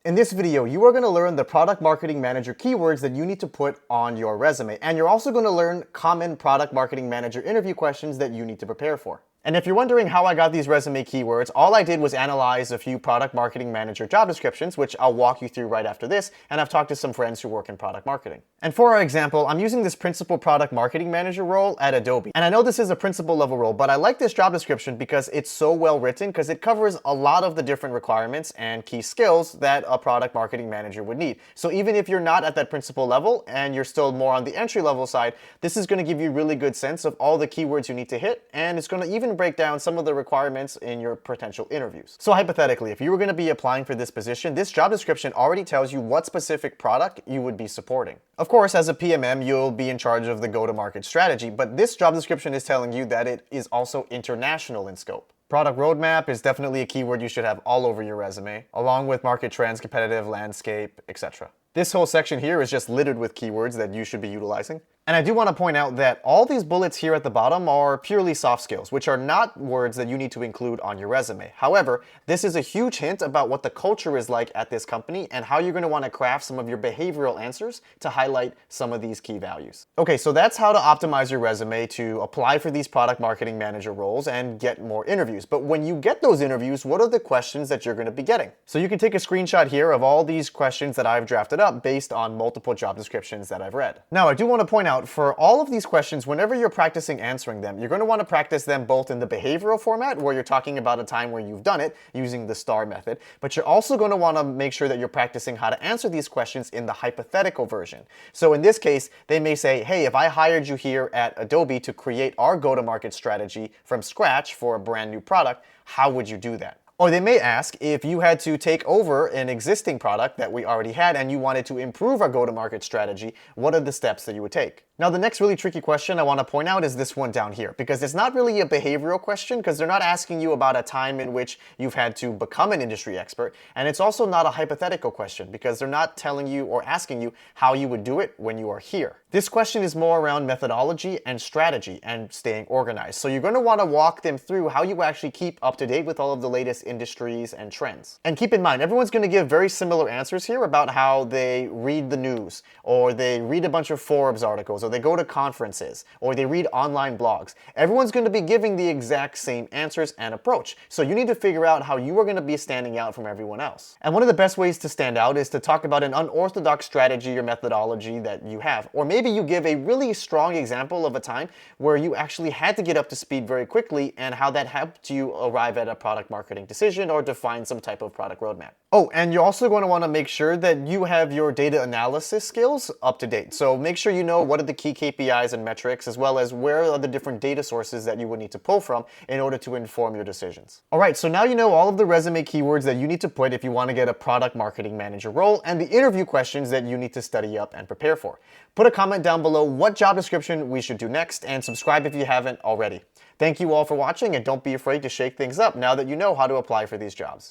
In this video, you are going to learn the product marketing manager keywords that you need to put on your resume. And you're also going to learn common product marketing manager interview questions that you need to prepare for. And if you're wondering how I got these resume keywords, all I did was analyze a few product marketing manager job descriptions, which I'll walk you through right after this, and I've talked to some friends who work in product marketing. And for our example, I'm using this principal product marketing manager role at Adobe. And I know this is a principal level role, but I like this job description because it's so well written because it covers a lot of the different requirements and key skills that a product marketing manager would need. So even if you're not at that principal level and you're still more on the entry level side, this is going to give you a really good sense of all the keywords you need to hit, and it's going to even break down some of the requirements in your potential interviews. So hypothetically, if you were going to be applying for this position, this job description already tells you what specific product you would be supporting. Of course, as a PMM, you'll be in charge of the go-to-market strategy, but this job description is telling you that it is also international in scope. Product roadmap is definitely a keyword you should have all over your resume, along with market trends, competitive landscape, etc. This whole section here is just littered with keywords that you should be utilizing. And I do want to point out that all these bullets here at the bottom are purely soft skills, which are not words that you need to include on your resume. However, this is a huge hint about what the culture is like at this company and how you're going to want to craft some of your behavioral answers to highlight some of these key values. Okay, so that's how to optimize your resume to apply for these product marketing manager roles and get more interviews. But when you get those interviews, what are the questions that you're going to be getting? So you can take a screenshot here of all these questions that I've drafted up based on multiple job descriptions that I've read. Now, I do want to point out for all of these questions, whenever you're practicing answering them, you're going to want to practice them both in the behavioral format, where you're talking about a time where you've done it using the STAR method, but you're also going to want to make sure that you're practicing how to answer these questions in the hypothetical version. So in this case, they may say, hey, if I hired you here at Adobe to create our go-to-market strategy from scratch for a brand new product, how would you do that? Or they may ask, if you had to take over an existing product that we already had and you wanted to improve our go-to-market strategy, what are the steps that you would take? Now, the next really tricky question I want to point out is this one down here, because it's not really a behavioral question, because they're not asking you about a time in which you've had to become an industry expert, and it's also not a hypothetical question, because they're not telling you or asking you how you would do it when you are here. This question is more around methodology and strategy and staying organized. So you're going to want to walk them through how you actually keep up to date with all of the latest industries and trends. And keep in mind, everyone's going to give very similar answers here about how they read the news, or they read a bunch of Forbes articles, or they go to conferences, or they read online blogs. Everyone's going to be giving the exact same answers and approach. So you need to figure out how you are going to be standing out from everyone else. And one of the best ways to stand out is to talk about an unorthodox strategy or methodology that you have. Or maybe you give a really strong example of a time where you actually had to get up to speed very quickly and how that helped you arrive at a product marketing decision or define some type of product roadmap. Oh, and you're also going to want to make sure that you have your data analysis skills up to date. So make sure you know what are the key KPIs and metrics, as well as where are the different data sources that you would need to pull from in order to inform your decisions. All right, so now you know all of the resume keywords that you need to put if you want to get a product marketing manager role, and the interview questions that you need to study up and prepare for. Put a comment down below what job description we should do next, and subscribe if you haven't already. Thank you all for watching, and don't be afraid to shake things up now that you know how to apply for these jobs.